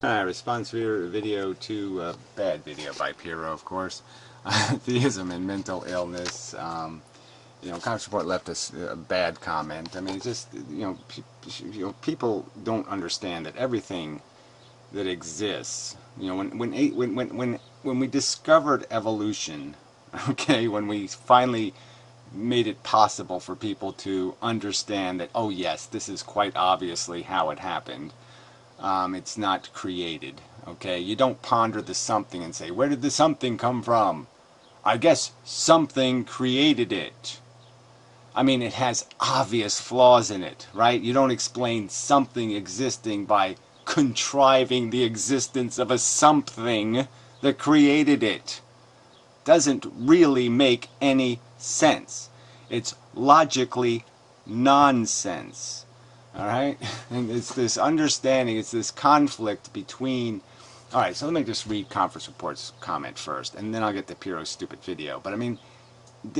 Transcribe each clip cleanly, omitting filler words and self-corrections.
Response video to a bad video by Piero, of course. Theism and mental illness. Conference Report left us a bad comment. I mean, it's just, people don't understand that everything that exists, when we discovered evolution, okay, when we finally made it possible for people to understand that, oh yes, this is quite obviously how it happened. It's not created, okay? You don't ponder the something and say, where did the something come from? I guess something created it. I mean, it has obvious flaws in it, right? You don't explain something existing by contriving the existence of a something that created it. Doesn't really make any sense. It's logically nonsense. Alright? And it's this understanding, it's this conflict between... Alright, so let me just read Conference Report's comment first, and then I'll get to Piero's stupid video. But I mean,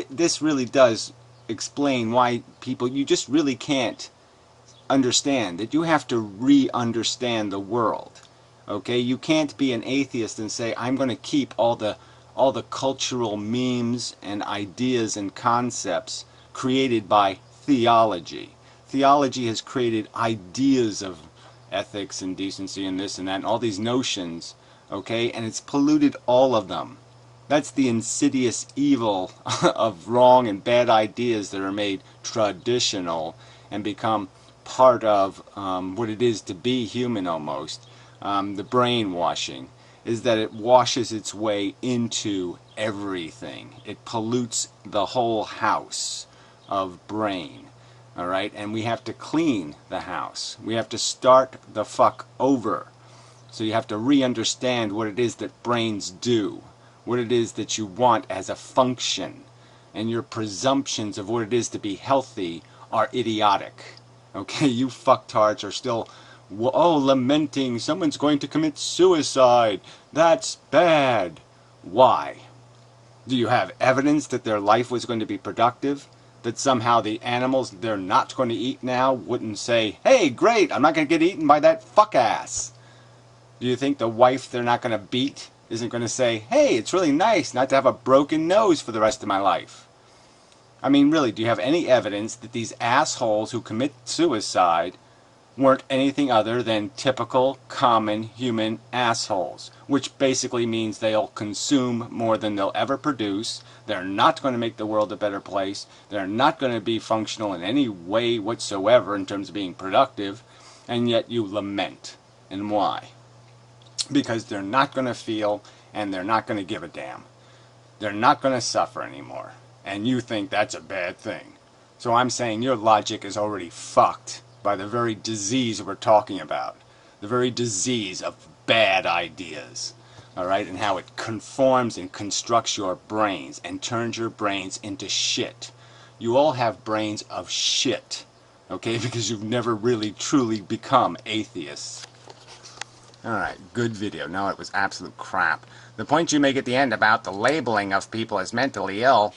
this really does explain why people, you just really can't understand that you have to re-understand the world. Okay? You can't be an atheist and say, I'm going to keep all the cultural memes and ideas and concepts created by theology. Theology has created ideas of ethics and decency and this and that and all these notions, okay, and it's polluted all of them. That's the insidious evil of wrong and bad ideas that are made traditional and become part of what it is to be human almost. The brainwashing is that it washes its way into everything. It pollutes the whole house of brain. Alright, and we have to clean the house. We have to start the fuck over. So you have to re-understand what it is that brains do. What it is that you want as a function. And your presumptions of what it is to be healthy are idiotic. Okay, you fucktards are still, lamenting someone's going to commit suicide. That's bad. Why? Do you have evidence that their life was going to be productive? That somehow the animals they're not going to eat now wouldn't say, hey, great, I'm not going to get eaten by that fuck-ass. Do you think the wife they're not going to beat isn't going to say, hey, it's really nice not to have a broken nose for the rest of my life? I mean, really, do you have any evidence that these assholes who commit suicide weren't anything other than typical, common human assholes? Which basically means they'll consume more than they'll ever produce. They're not going to make the world a better place. They're not going to be functional in any way whatsoever in terms of being productive. And yet you lament. And why? Because they're not going to feel and they're not going to give a damn. They're not going to suffer anymore. And you think that's a bad thing. So I'm saying your logic is already fucked by the very disease we're talking about. The very disease of bad ideas. Alright? And how it conforms and constructs your brains and turns your brains into shit. You all have brains of shit. Okay? Because you've never really truly become atheists. Alright, good video. No, it was absolute crap. The point you make at the end about the labeling of people as mentally ill,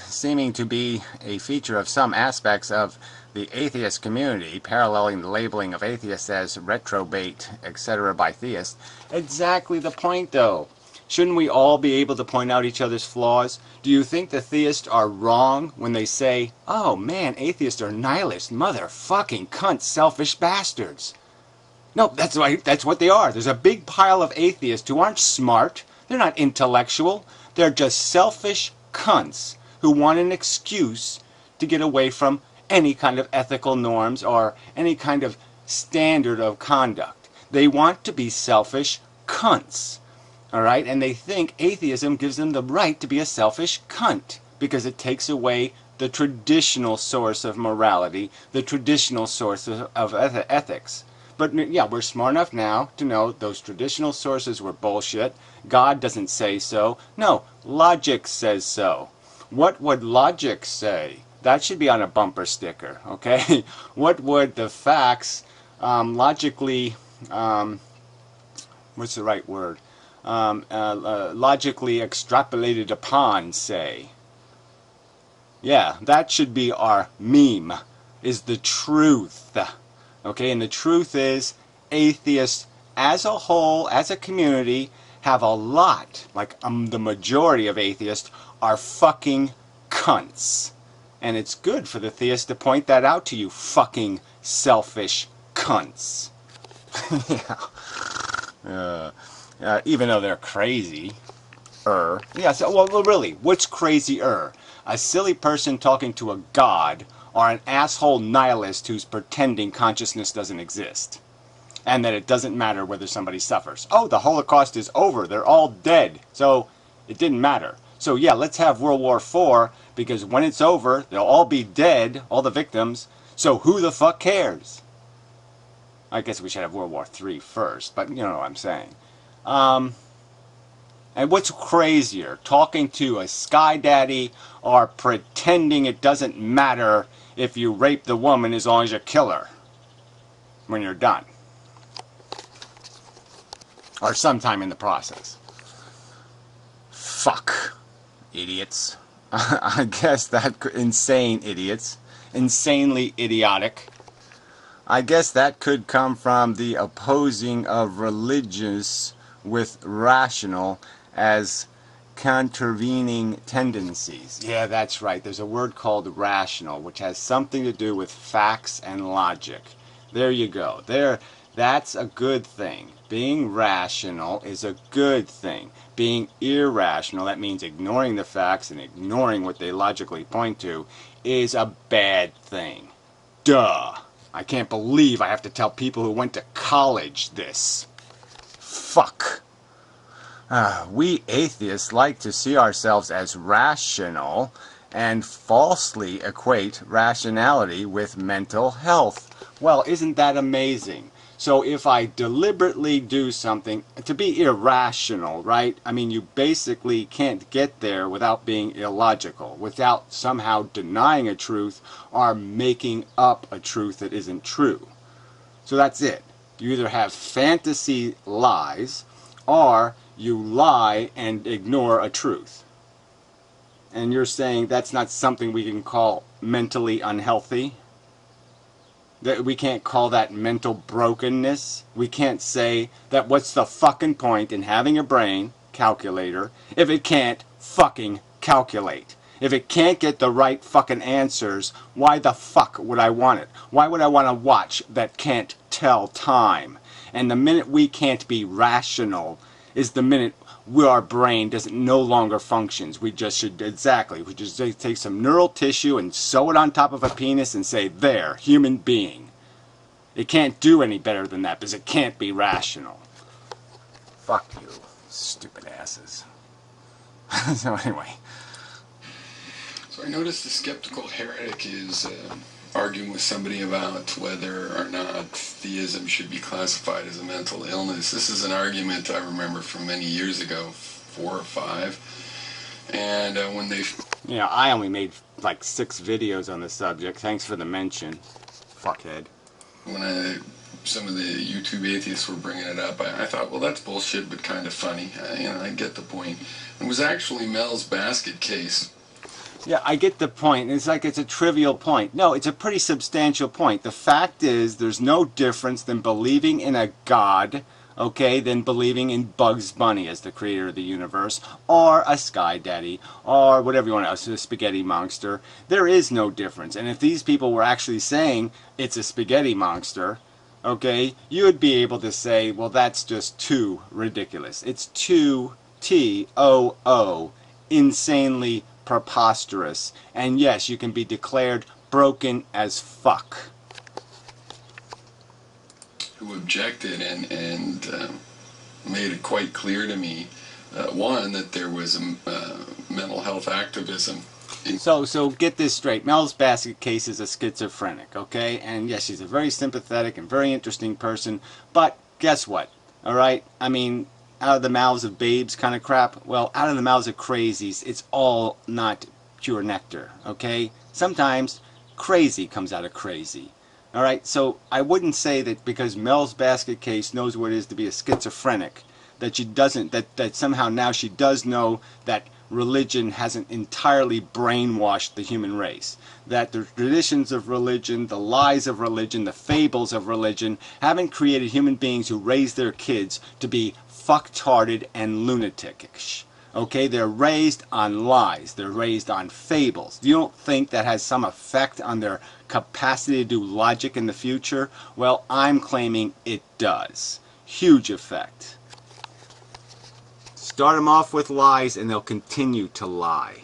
seeming to be a feature of some aspects of the atheist community, paralleling the labeling of atheists as retrobate, etc. by theists. Exactly the point, though. Shouldn't we all be able to point out each other's flaws? Do you think the theists are wrong when they say, oh man, atheists are nihilist, motherfucking cunt, selfish bastards? No, that's right, that's what they are. There's a big pile of atheists who aren't smart. They're not intellectual. They're just selfish cunts who want an excuse to get away from any kind of ethical norms or any kind of standard of conduct. They want to be selfish cunts. Alright? And they think atheism gives them the right to be a selfish cunt because it takes away the traditional source of morality, the traditional source of ethics. But yeah, we're smart enough now to know those traditional sources were bullshit. God doesn't say so. No, logic says so. What would logic say? That should be on a bumper sticker, okay? What would the facts logically, what's the right word? Logically extrapolated upon say? Yeah, that should be our meme, is the truth. Okay, and the truth is, atheists as a whole, as a community, have a lot, like the majority of atheists, are fucking cunts. And it's good for the theists to point that out to you, fucking selfish cunts. Even though they're crazy. Yeah, so, well, really, what's crazier? A silly person talking to a god, or an asshole nihilist who's pretending consciousness doesn't exist? And that it doesn't matter whether somebody suffers. Oh, the Holocaust is over. They're all dead. So it didn't matter. So yeah, let's have World War IV, because when it's over, they'll all be dead, all the victims. So who the fuck cares? I guess we should have World War III first, but you know what I'm saying. And what's crazier, talking to a sky daddy or pretending it doesn't matter if you rape the woman as long as you kill her when you're done? Or sometime in the process. Fuck. Idiots. I guess that, insane idiots. Insanely idiotic. I guess that could come from the opposing of religious with rational as contravening tendencies. Yeah, that's right. There's a word called rational, which has something to do with facts and logic. There you go. That's a good thing. Being rational is a good thing. Being irrational, that means ignoring the facts and ignoring what they logically point to, is a bad thing. Duh. I can't believe I have to tell people who went to college this. Fuck. We atheists like to see ourselves as rational and falsely equate rationality with mental health. Well, isn't that amazing? So if I deliberately do something, to be irrational, right? I mean, you basically can't get there without being illogical, without somehow denying a truth or making up a truth that isn't true. So that's it. You either have fantasy lies, or you lie and ignore a truth. And you're saying that's not something we can call mentally unhealthy? That we can't call that mental brokenness? We can't say that what's the fucking point in having a brain, calculator, if it can't fucking calculate? If it can't get the right fucking answers, why the fuck would I want it? Why would I want a watch that can't tell time? And the minute we can't be rational is the minute our brain no longer functions. We just take some neural tissue and sew it on top of a penis and say, there, human being. It can't do any better than that because it can't be rational. Fuck you, stupid asses. So anyway. So I noticed the skeptical heretic is arguing with somebody about whether or not theism should be classified as a mental illness. This is an argument I remember from many years ago, 4 or 5. And when they... Yeah, I only made like 6 videos on the subject. Thanks for the mention, fuckhead. When some of the YouTube atheists were bringing it up, I thought, well, that's bullshit, but kind of funny. I get the point. It was actually Mel's basket case. Yeah, I get the point. It's like it's a trivial point. No, it's a pretty substantial point. The fact is, there's no difference than believing in a god, okay, than believing in Bugs Bunny as the creator of the universe, or a sky daddy, or whatever you want to, a spaghetti monster. There is no difference. And if these people were actually saying it's a spaghetti monster, okay, you would be able to say, well, that's just too ridiculous. It's too T-O-O, insanely preposterous. And yes, you can be declared broken as fuck. Who objected and made it quite clear to me, one, that there was mental health activism. So get this straight. Mel's basket case is a schizophrenic, okay? And yes, she's a very sympathetic and very interesting person, but guess what? Alright? I mean, out of the mouths of babes kind of crap? Well, out of the mouths of crazies, it's all not pure nectar, okay? Sometimes crazy comes out of crazy. Alright, so I wouldn't say that because Mel's basket case knows what it is to be a schizophrenic, that she doesn't, that somehow now she does know that religion hasn't entirely brainwashed the human race. That the traditions of religion, the lies of religion, the fables of religion haven't created human beings who raise their kids to be fucktarded and lunatics. Okay, they're raised on lies. They're raised on fables. You don't think that has some effect on their capacity to do logic in the future? Well, I'm claiming it does. Huge effect. Start them off with lies and they'll continue to lie.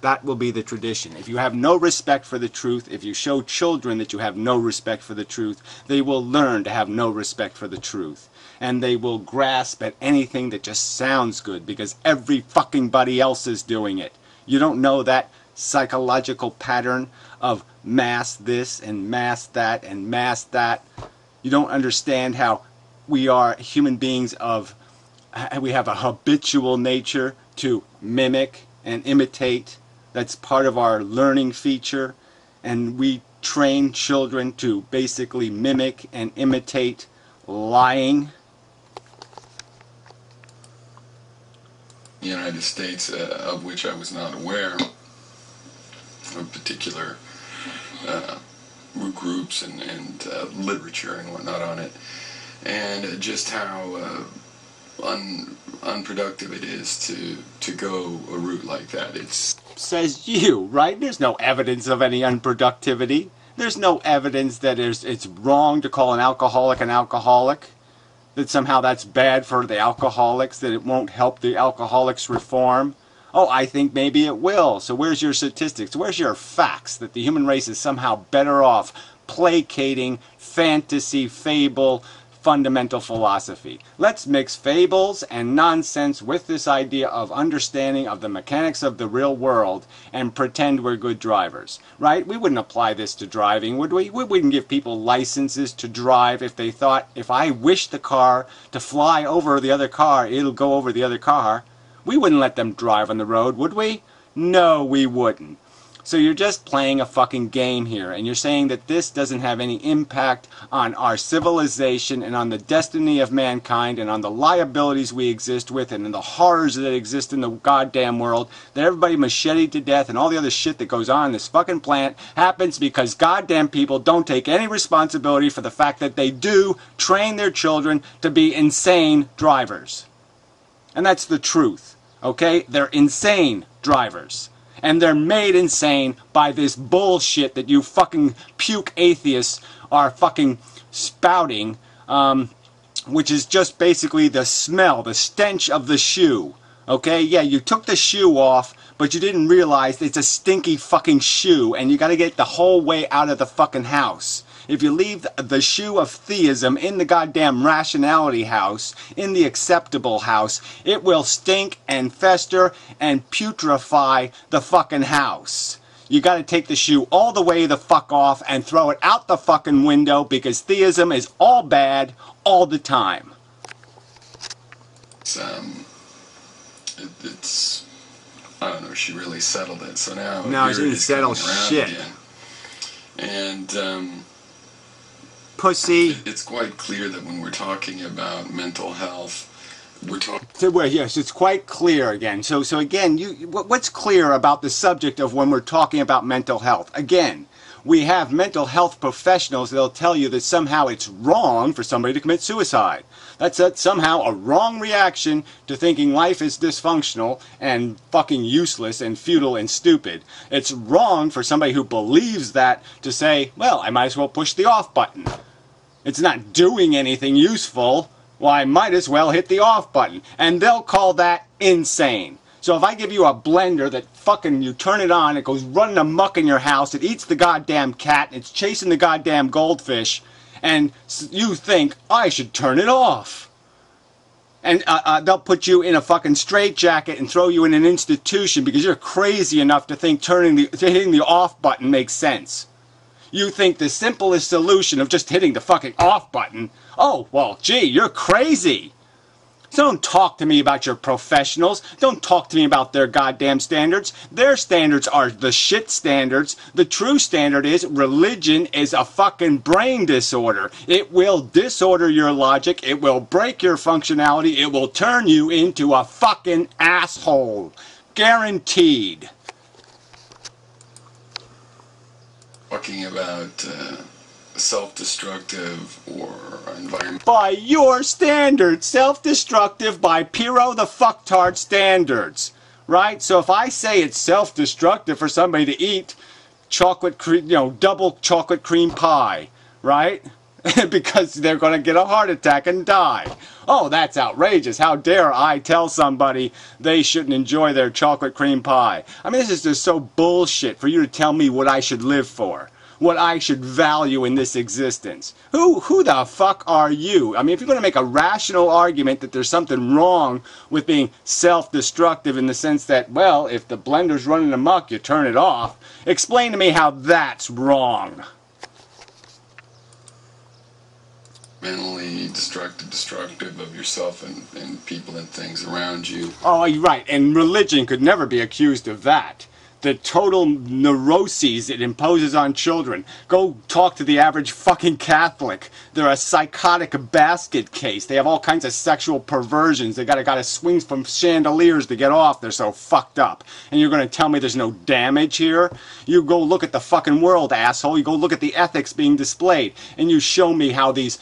That will be the tradition. If you have no respect for the truth, if you show children that you have no respect for the truth, they will learn to have no respect for the truth. And they will grasp at anything that just sounds good because every fucking body else is doing it. You don't know that psychological pattern of mass this and mass that and mass that. You don't understand how we are human beings we have a habitual nature to mimic and imitate. That's part of our learning feature. And we train children to basically mimic and imitate lying. The United States, of which I was not aware of particular groups and literature and whatnot on it, and just how unproductive it is to go a route like that. It's says you, right? There's no evidence of any unproductivity. There's no evidence that it's wrong to call an alcoholic, that somehow that's bad for the alcoholics, that it won't help the alcoholics reform. Oh, I think maybe it will. So where's your statistics? Where's your facts that the human race is somehow better off placating fantasy, fable, fundamental philosophy? Let's mix fables and nonsense with this idea of understanding of the mechanics of the real world and pretend we're good drivers, right? We wouldn't apply this to driving, would we? We wouldn't give people licenses to drive if they thought, if I wish the car to fly over the other car, it'll go over the other car. We wouldn't let them drive on the road, would we? No, we wouldn't. So you're just playing a fucking game here, and you're saying that this doesn't have any impact on our civilization and on the destiny of mankind and on the liabilities we exist with and the horrors that exist in the goddamn world, that everybody macheted to death and all the other shit that goes on in this fucking planet happens because goddamn people don't take any responsibility for the fact that they do train their children to be insane drivers. And that's the truth, okay? They're insane drivers. And they're made insane by this bullshit that you fucking puke atheists are fucking spouting, which is just basically the smell, the stench of the shoe. Okay, yeah, you took the shoe off, but you didn't realize it's a stinky fucking shoe, and you gotta get the whole way out of the fucking house. If you leave the shoe of theism in the goddamn rationality house, in the acceptable house, it will stink and fester and putrefy the fucking house. You gotta take the shoe all the way the fuck off and throw it out the fucking window because theism is all bad all the time. It's I don't know, she really settled it, so now no, she didn't settle shit. Again. And pussy. It's quite clear that when we're talking about mental health, we're talking. Well, yes, it's quite clear again. So again, what's clear about the subject of when we're talking about mental health? Again, we have mental health professionals that'll tell you that somehow it's wrong for somebody to commit suicide. That's somehow a wrong reaction to thinking life is dysfunctional and fucking useless and futile and stupid. It's wrong for somebody who believes that to say, well, I might as well push the off button. It's not doing anything useful. Well, I might as well hit the off button. And they'll call that insane. So if I give you a blender that fucking, you turn it on, it goes running amok in your house, it eats the goddamn cat, it's chasing the goddamn goldfish, and you think, I should turn it off. And they'll put you in a fucking straitjacket and throw you in an institution because you're crazy enough to think hitting the off button makes sense. You think the simplest solution of just hitting the fucking off button, oh, well, gee, you're crazy. So don't talk to me about your professionals. Don't talk to me about their goddamn standards. Their standards are the shit standards. The true standard is religion is a fucking brain disorder. It will disorder your logic. It will break your functionality. It will turn you into a fucking asshole. Guaranteed. Talking about self-destructive or environmental. By your standards, self-destructive by Piro the fucktard standards, right? So if I say it's self-destructive for somebody to eat chocolate cream, double chocolate cream pie, right? Because they're going to get a heart attack and die. Oh, that's outrageous. How dare I tell somebody they shouldn't enjoy their chocolate cream pie? I mean, this is just so bullshit for you to tell me what I should live for, what I should value in this existence. Who the fuck are you? I mean, if you're going to make a rational argument that there's something wrong with being self-destructive in the sense that, well, if the blender's running amok, you turn it off, explain to me how that's wrong. Mentally destructive of yourself and people and things around you. Oh, you're right. And religion could never be accused of that. The total neuroses it imposes on children. Go talk to the average fucking Catholic. They're a psychotic basket case. They have all kinds of sexual perversions. They gotta swing from chandeliers to get off. They're so fucked up. And you're gonna tell me there's no damage here? You go look at the fucking world, asshole. You go look at the ethics being displayed. And you show me how these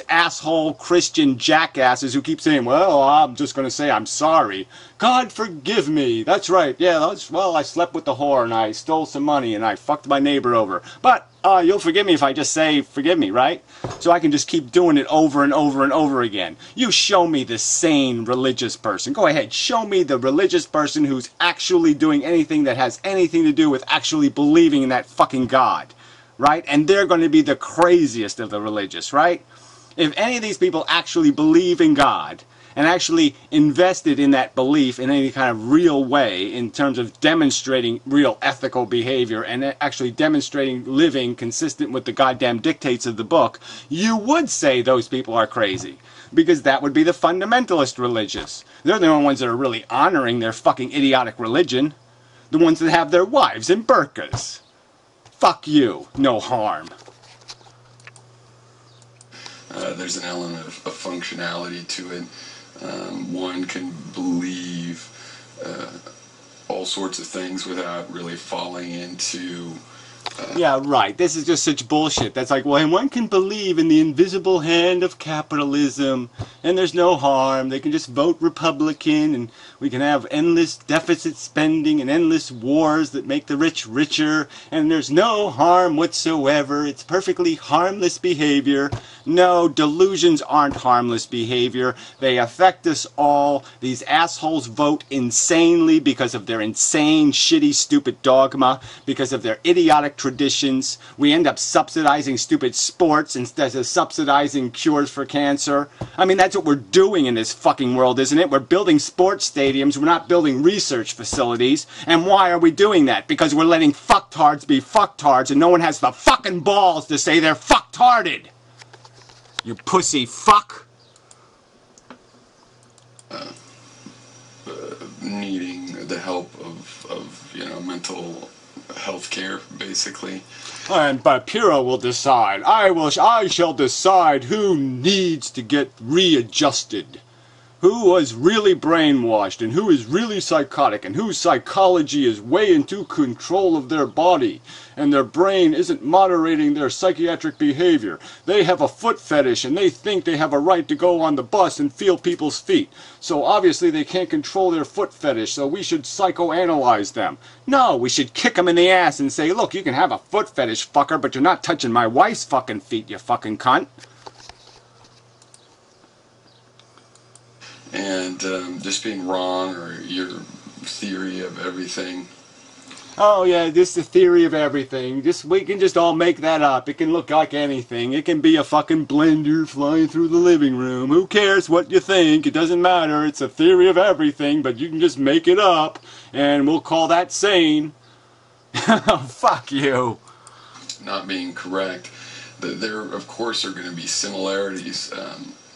asshole Christian jackasses who keep saying, well, I'm just gonna say I'm sorry. God forgive me. That's right. Yeah, well, I slept with the whore and I stole some money and I fucked my neighbor over. But you'll forgive me if I just say forgive me, right? So I can just keep doing it over and over and over again. You show me the sane religious person. Go ahead, show me the religious person who's actually doing anything that has anything to do with actually believing in that fucking God, right? And they're going to be the craziest of the religious, right? If any of these people actually believe in God and actually invested in that belief in any kind of real way in terms of demonstrating real ethical behavior and actually demonstrating living consistent with the goddamn dictates of the book, you would say those people are crazy. Because that would be the fundamentalist religious. They're the only ones that are really honoring their fucking idiotic religion. The ones that have their wives in burqas. Fuck you. No harm. There's an element of functionality to it. One can believe all sorts of things without really falling into... Yeah, right. This is just such bullshit. That's like, well, one can believe in the invisible hand of capitalism, and there's no harm. They can just vote Republican, and we can have endless deficit spending and endless wars that make the rich richer, and there's no harm whatsoever. It's perfectly harmless behavior. No, delusions aren't harmless behavior. They affect us all. These assholes vote insanely because of their insane, shitty, stupid dogma, because of their idiotic traditions. We end up subsidizing stupid sports instead of subsidizing cures for cancer. I mean, that's what we're doing in this fucking world, isn't it? We're building sports stadiums. We're not building research facilities. And why are we doing that? Because we're letting fucktards be fucktards and no one has the fucking balls to say they're fucktarded. You pussy fuck. Needing the help of mental health care, basically. But Piro will decide. I shall decide who needs to get readjusted. Who was really brainwashed and who is really psychotic and whose psychology is way into control of their body and their brain isn't moderating their psychiatric behavior. They have a foot fetish and they think they have a right to go on the bus and feel people's feet. So obviously they can't control their foot fetish, so we should psychoanalyze them. No, we should kick them in the ass and say, look, you can have a foot fetish, fucker, but you're not touching my wife's fucking feet, you fucking cunt. And just being wrong, or your theory of everything. Oh yeah, this is the theory of everything. We can just all make that up. It can look like anything. It can be a fucking blender flying through the living room. Who cares what you think? It doesn't matter. It's a theory of everything, but you can just make it up, and we'll call that sane. Fuck you. Not being correct. There, of course, are going to be similarities.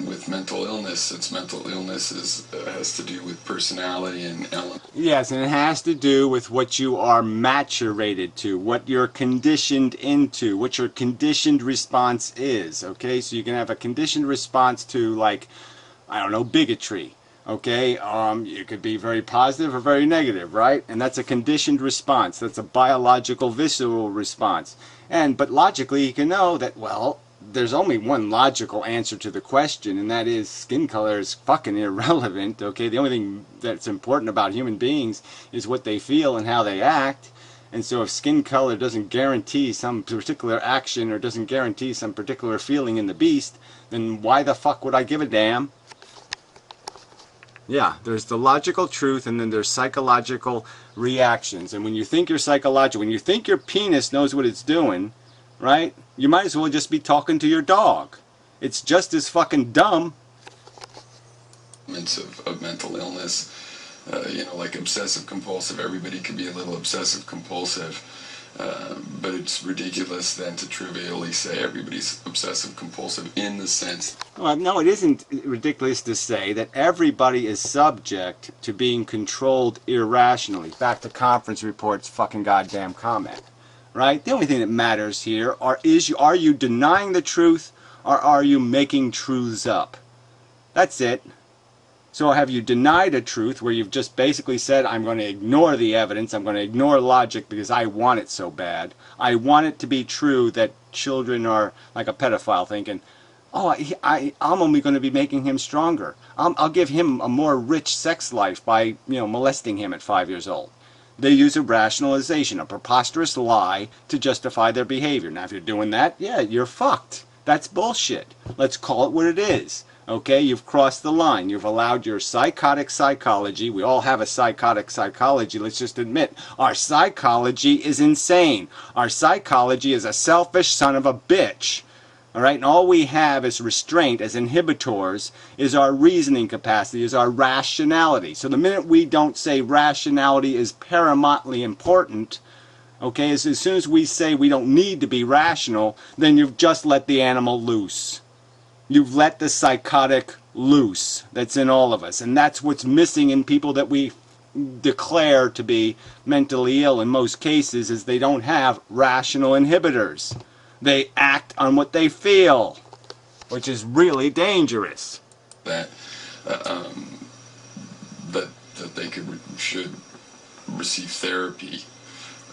with mental illness, since mental illness has to do with personality and elements. Yes, and it has to do with what you are maturated to, what you're conditioned into, what your conditioned response is, okay? So you can have a conditioned response to, like, I don't know, bigotry, okay? It could be very positive or very negative, right? And that's a conditioned response. That's a biological, visceral response. But logically, you can know that, well, there's only one logical answer to the question, and that is skin color is fucking irrelevant, okay? The only thing that's important about human beings is what they feel and how they act. And so if skin color doesn't guarantee some particular action or doesn't guarantee some particular feeling in the beast, then why the fuck would I give a damn? Yeah, there's the logical truth, and then there's psychological reactions. And when you think you're psychological, when you think your penis knows what it's doing, right? You might as well just be talking to your dog. It's just as fucking dumb. Of mental illness, like obsessive compulsive. Everybody could be a little obsessive compulsive, but it's ridiculous then to trivially say everybody's obsessive compulsive in the sense. Well, no, it isn't ridiculous to say that everybody is subject to being controlled irrationally. Back to conference report's fucking goddamn comment. Right? The only thing that matters here are you denying the truth or are you making truths up? That's it. So have you denied a truth where you've just basically said, I'm going to ignore the evidence, I'm going to ignore logic because I want it so bad. I want it to be true that children are like a pedophile thinking, oh, I'm only going to be making him stronger. I'll give him a more rich sex life by, molesting him at 5 years old. They use a rationalization, a preposterous lie to justify their behavior. Now, if you're doing that, yeah, you're fucked. That's bullshit. Let's call it what it is. Okay, you've crossed the line. You've allowed your psychotic psychology. We all have a psychotic psychology. Let's just admit, our psychology is insane. Our psychology is a selfish son of a bitch. All right, and all we have as restraint, as inhibitors, is our reasoning capacity, is our rationality. So the minute we don't say rationality is paramountly important, okay, as soon as we say we don't need to be rational, then you've just let the animal loose. You've let the psychotic loose that's in all of us. And that's what's missing in people that we declare to be mentally ill in most cases, is they don't have rational inhibitors. They act on what they feel, which is really dangerous. That they should receive therapy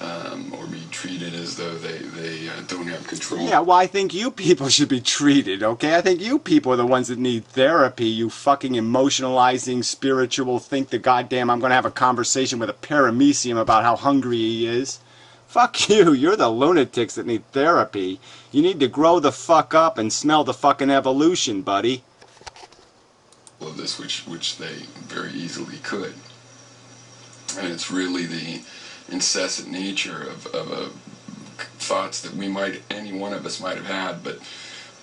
or be treated as though they don't have control. Yeah, well, I think you people should be treated, okay? I think you people are the ones that need therapy, you fucking emotionalizing, spiritual, think the goddamn I'm going to have a conversation with a paramecium about how hungry he is. Fuck you, you're the lunatics that need therapy. You need to grow the fuck up and smell the fucking evolution, buddy. Of this, which they very easily could. And it's really the incessant nature of thoughts that any one of us might have had, but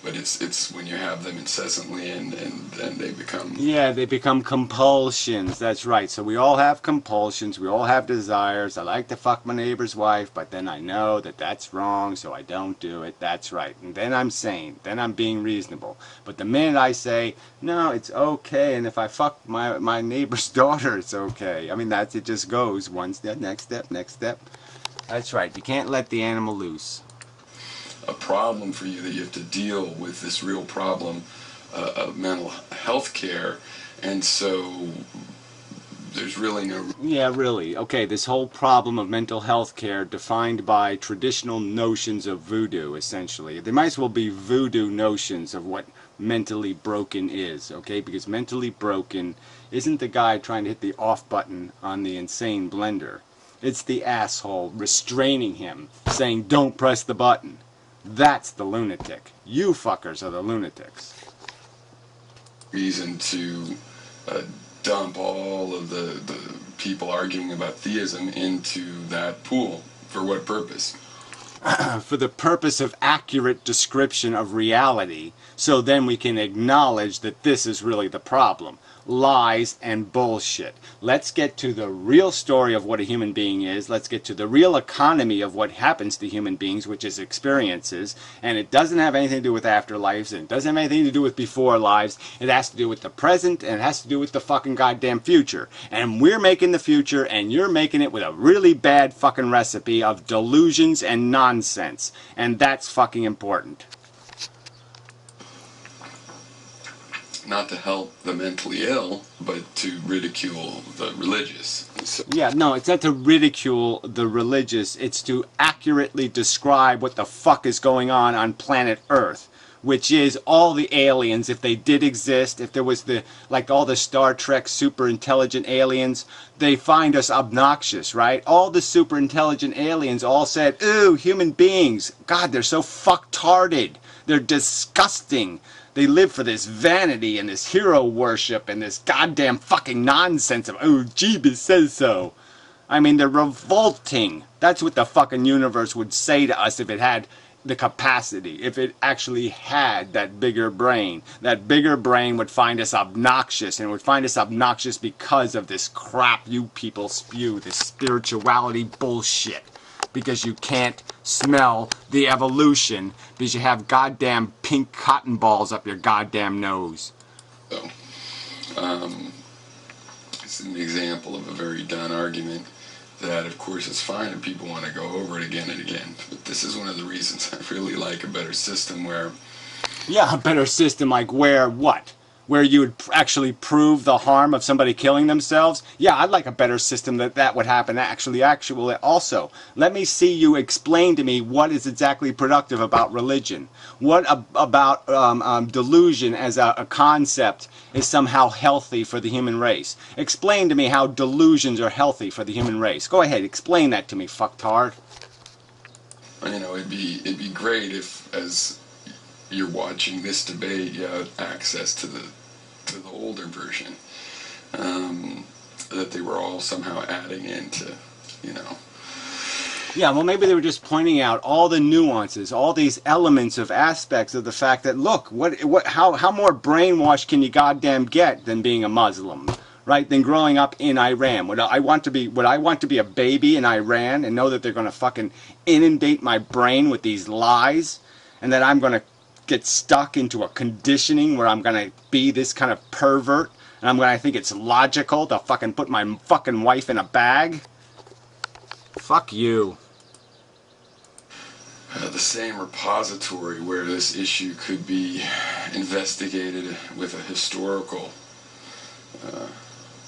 it's when you have them incessantly and they become... Yeah, they become compulsions, that's right. So we all have compulsions, we all have desires. I like to fuck my neighbor's wife, but then I know that that's wrong, so I don't do it. That's right. And then I'm sane, then I'm being reasonable. But the minute I say, no, it's okay, and if I fuck my neighbor's daughter, it's okay. I mean, it just goes one step, next step, next step. That's right, you can't let the animal loose. A problem for you that you have to deal with this real problem of mental health care, and so there's really no... Yeah, really. Okay, this whole problem of mental health care defined by traditional notions of voodoo, essentially. There might as well be voodoo notions of what mentally broken is, okay? Because mentally broken isn't the guy trying to hit the off button on the insane blender. It's the asshole restraining him, saying, don't press the button. That's the lunatic. You fuckers are the lunatics. Reason to dump all of the people arguing about theism into that pool. For what purpose? for the purpose of accurate description of reality, so then we can acknowledge that this is really the problem. Lies and bullshit. Let's get to the real story of what a human being is. Let's get to the real economy of what happens to human beings, which is experiences. And it doesn't have anything to do with afterlives, and it doesn't have anything to do with before lives. It has to do with the present, and it has to do with the fucking goddamn future. And we're making the future, and you're making it with a really bad fucking recipe of delusions and nonsense. And that's fucking important. Not to help the mentally ill, but to ridicule the religious. So, yeah, no, it's not to ridicule the religious. It's to accurately describe what the fuck is going on planet Earth, which is all the aliens, if they did exist, if there was like all the Star Trek super intelligent aliens, they find us obnoxious, right? All the super intelligent aliens all said, ooh, human beings, God, they're so fucktarded. They're disgusting. They live for this vanity and this hero worship and this goddamn fucking nonsense of, oh, Jeebus says so. I mean, they're revolting. That's what the fucking universe would say to us if it had the capacity, if it actually had that bigger brain. That bigger brain would find us obnoxious, and it would find us obnoxious because of this crap you people spew, this spirituality bullshit. Because you can't smell the evolution because you have goddamn pink cotton balls up your goddamn nose. So, it's an example of a very done argument that, of course, is fine and people want to go over it again and again. But this is one of the reasons I really like a better system where... Yeah, a better system like where what? Where you would actually prove the harm of somebody killing themselves? Yeah, I'd like a better system that would happen actually also. Let me see you explain to me what is exactly productive about religion. What about delusion as a concept is somehow healthy for the human race? Explain to me how delusions are healthy for the human race. Go ahead, explain that to me, fucktard. You know, it'd be great if, as you're watching this debate, you have access to the older version, that they were all somehow adding into, you know. Yeah, well, maybe they were just pointing out all the nuances, all these elements of aspects of the fact that, look, how more brainwashed can you goddamn get than being a Muslim, right? Than growing up in Iran. Would I want to be a baby in Iran and know that they're going to fucking inundate my brain with these lies, and that I'm going to get stuck into a conditioning where I'm going to be this kind of pervert, and I'm going to think it's logical to fucking put my fucking wife in a bag? Fuck you. The same repository where this issue could be investigated with a historical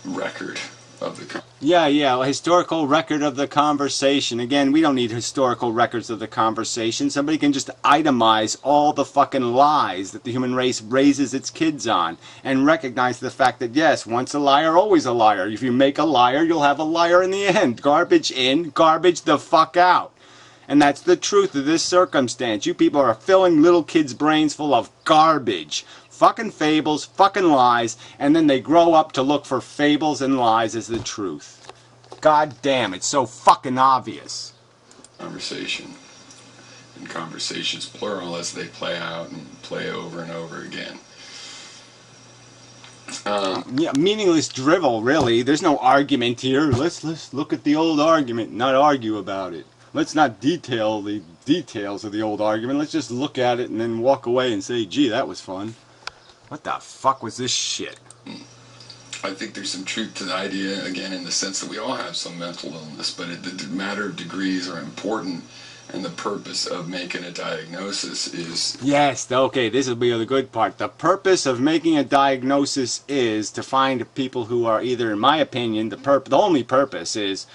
record of the Yeah, a historical record of the conversation. Again, we don't need historical records of the conversation. Somebody can just itemize all the fucking lies that the human race raises its kids on and recognize the fact that, yes, once a liar, always a liar. If you make a liar, you'll have a liar in the end. Garbage in, garbage the fuck out. And that's the truth of this circumstance. You people are filling little kids' brains full of garbage. Fucking fables, fucking lies, and then they grow up to look for fables and lies as the truth. God damn, it's so fucking obvious. Conversation. And conversations plural as they play out and play over and over again. Yeah, meaningless drivel, really. There's no argument here. Let's look at the old argument, not argue about it. Let's not detail the details of the old argument. Let's just look at it and then walk away and say, gee, that was fun. What the fuck was this shit? I think there's some truth to the idea, again, in the sense that we all have some mental illness, but the matter of degrees are important, and the purpose of making a diagnosis is... Yes, okay, this will be the good part. The purpose of making a diagnosis is to find people who are either, in my opinion, the only purpose is,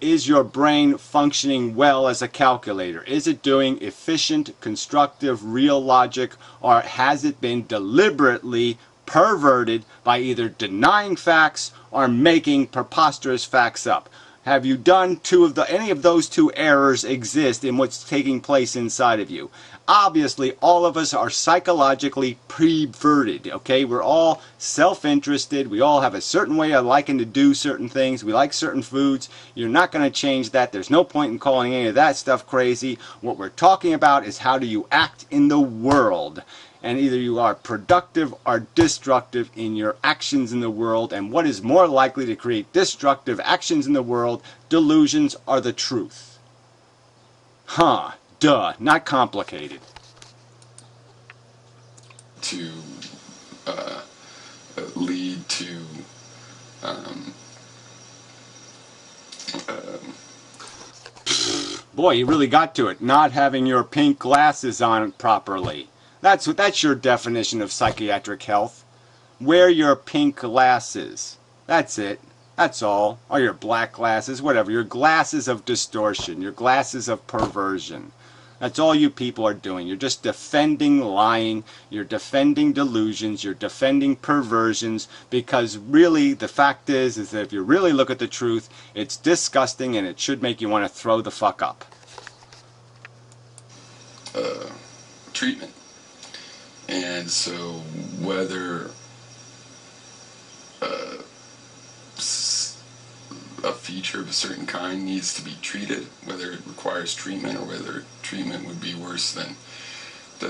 is your brain functioning well as a calculator? Is it doing efficient, constructive, real logic, or has it been deliberately perverted by either denying facts or making preposterous facts up? Have you done any of those two errors exist in what's taking place inside of you? Obviously, all of us are psychologically perverted, okay? We're all self-interested. We all have a certain way of liking to do certain things. We like certain foods. You're not going to change that. There's no point in calling any of that stuff crazy. What we're talking about is how do you act in the world. And either you are productive or destructive in your actions in the world. And what is more likely to create destructive actions in the world? Delusions or the truth. Huh. Duh, not complicated. To lead to boy, you really got to it. Not having your pink glasses on properly. That's your definition of psychiatric health. Wear your pink glasses. That's it. That's all. Or your black glasses, whatever. Your glasses of distortion. Your glasses of perversion. That's all you people are doing. You're just defending lying. You're defending delusions. You're defending perversions. Because really, the fact is that if you really look at the truth, it's disgusting and it should make you want to throw the fuck up. Treatment. And so whether a feature of a certain kind needs to be treated, whether it requires treatment or whether treatment would be worse than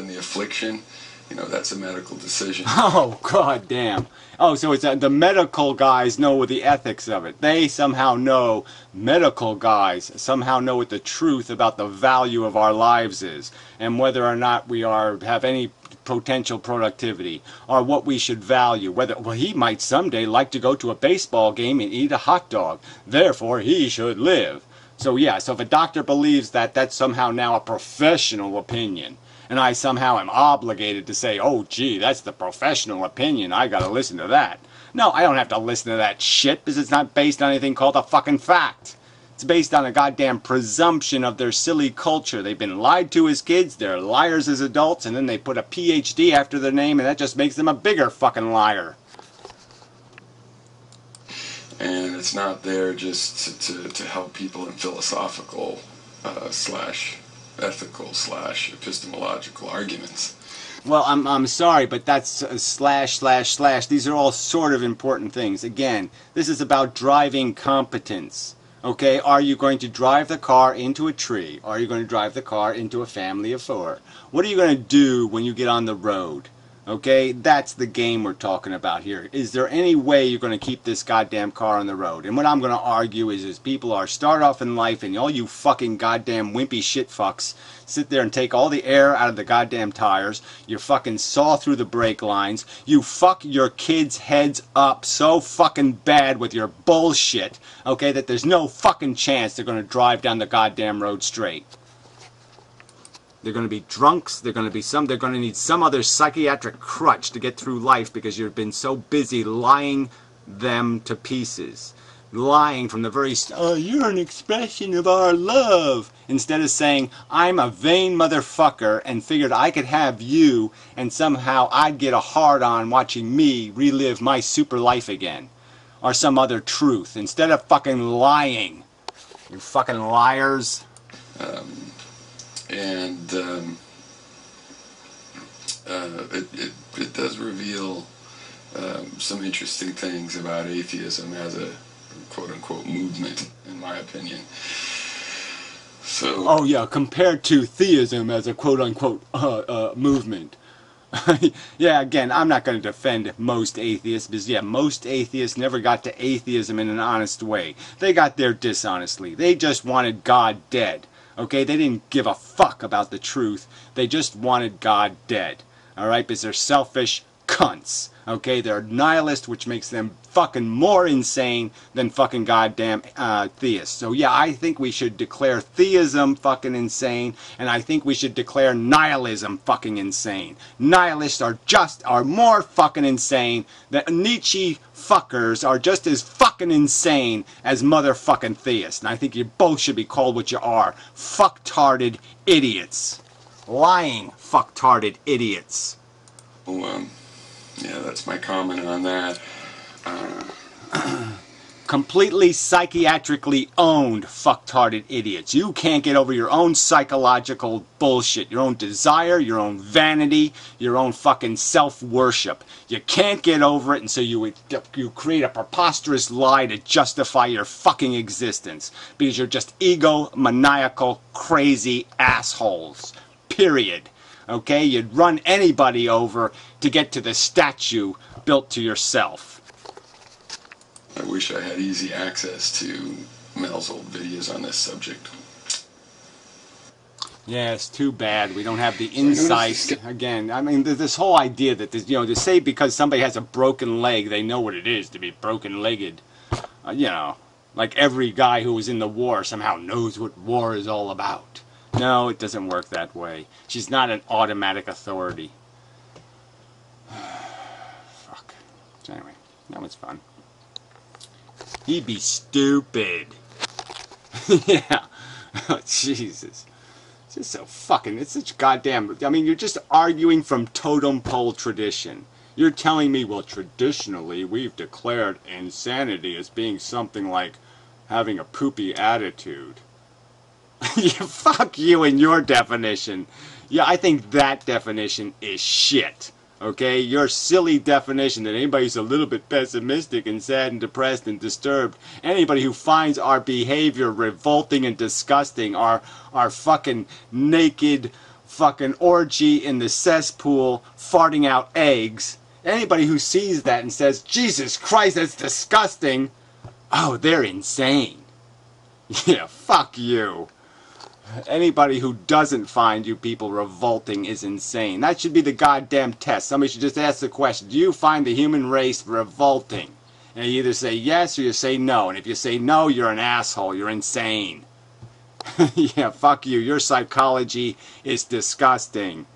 the affliction, that's a medical decision. Oh, god damn. Oh, so it's the medical guys know the ethics of it. They somehow know, medical guys somehow know what the truth about the value of our lives is, and whether or not we have any potential productivity, or what we should value. Well, he might someday like to go to a baseball game and eat a hot dog. Therefore, he should live. So yeah, so if a doctor believes that, that's somehow now a professional opinion. And I somehow am obligated to say, oh gee, that's the professional opinion, I gotta listen to that. No, I don't have to listen to that shit, because it's not based on anything called a fucking fact. It's based on a goddamn presumption of their silly culture. They've been lied to as kids, they're liars as adults, and then they put a PhD after their name, and that just makes them a bigger fucking liar. And it's not there just to help people in philosophical slash ethical slash epistemological arguments. Well, I'm sorry, but that's slash. These are all sort of important things. Again, this is about driving competence. Okay, are you going to drive the car into a tree? Are you going to drive the car into a family of 4? What are you going to do when you get on the road? Okay, that's the game we're talking about here. Is there any way you're going to keep this goddamn car on the road? And what I'm going to argue is people start off in life, and all you fucking goddamn wimpy shit fucks sit there and take all the air out of the goddamn tires. You fucking saw through the brake lines. You fuck your kids' heads up so fucking bad with your bullshit, okay, that there's no fucking chance they're going to drive down the goddamn road straight. They're going to be drunks. They're going to need some other psychiatric crutch to get through life because you've been so busy lying them to pieces. Lying from the very you're an expression of our love. Instead of saying, I'm a vain motherfucker and figured I could have you and somehow I'd get a hard-on watching me relive my super life again. Or some other truth. Instead of fucking lying. You fucking liars. And it does reveal some interesting things about atheism as a quote-unquote movement, in my opinion. So, oh yeah, compared to theism as a quote-unquote movement. Yeah, again, I'm not going to defend most atheists, because yeah, most atheists never got to atheism in an honest way. They got there dishonestly. They just wanted God dead. Okay, they didn't give a fuck about the truth. They just wanted God dead. Alright, because they're selfish cunts. Okay, they're nihilists, which makes them fucking more insane than fucking goddamn theists. So yeah, I think we should declare theism fucking insane, and I think we should declare nihilism fucking insane. Nihilists are more fucking insane than Nietzsche fuckers are just as fucking insane as motherfucking theists. And I think you both should be called what you are. Fucktarded idiots. Lying fucktarded idiots. Well, yeah, that's my comment on that. completely psychiatrically owned fucktarded idiots. You can't get over your own psychological bullshit, your own desire, your own vanity, your own fucking self-worship. You can't get over it, and so you create a preposterous lie to justify your fucking existence because you're just egomaniacal, crazy assholes. Period. Okay? You'd run anybody over to get to the statue built to yourself. I wish I had easy access to Mel's old videos on this subject. Yeah, it's too bad we don't have the insight. Again, I mean, this whole idea that, this, to say because somebody has a broken leg, they know what it is to be broken-legged. Like every guy who was in the war somehow knows what war is all about. No, it doesn't work that way. She's not an automatic authority. Fuck. So anyway, that was fun. He'd be stupid. Yeah. Oh, Jesus. It's just so fucking, it's such goddamn, I mean, you're just arguing from totem pole tradition. You're telling me, well, traditionally, we've declared insanity as being something like having a poopy attitude. Yeah, fuck you and your definition. Yeah, I think that definition is shit. Okay, your silly definition that anybody who's a little bit pessimistic and sad and depressed and disturbed, anybody who finds our behavior revolting and disgusting, our fucking naked fucking orgy in the cesspool farting out eggs, anybody who sees that and says, Jesus Christ, that's disgusting, oh, they're insane. Yeah, fuck you. Anybody who doesn't find you people revolting is insane. That should be the goddamn test. Somebody should just ask the question, do you find the human race revolting? And you either say yes or you say no. And if you say no, you're an asshole. You're insane. Yeah, fuck you. Your psychology is disgusting.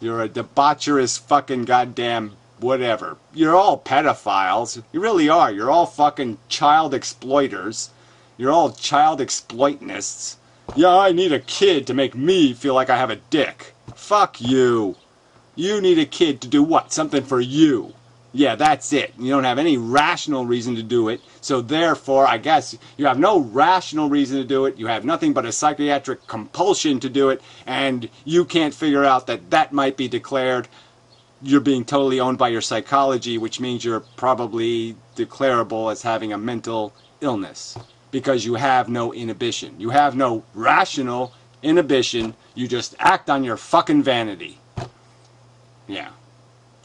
You're a debaucherous fucking goddamn whatever. You're all pedophiles. You really are. You're all fucking child exploiters. You're all child exploitnists. Yeah, I need a kid to make me feel like I have a dick. Fuck you. You need a kid to do what? Something for you. Yeah, that's it. You don't have any rational reason to do it. So therefore, I guess you have no rational reason to do it. You have nothing but a psychiatric compulsion to do it. And you can't figure out that that might be declared. You're being totally owned by your psychology, which means you're probably declarable as having a mental illness. Because you have no inhibition. You have no rational inhibition. You just act on your fucking vanity. Yeah.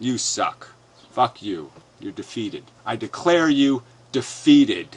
You suck. Fuck you. You're defeated. I declare you defeated.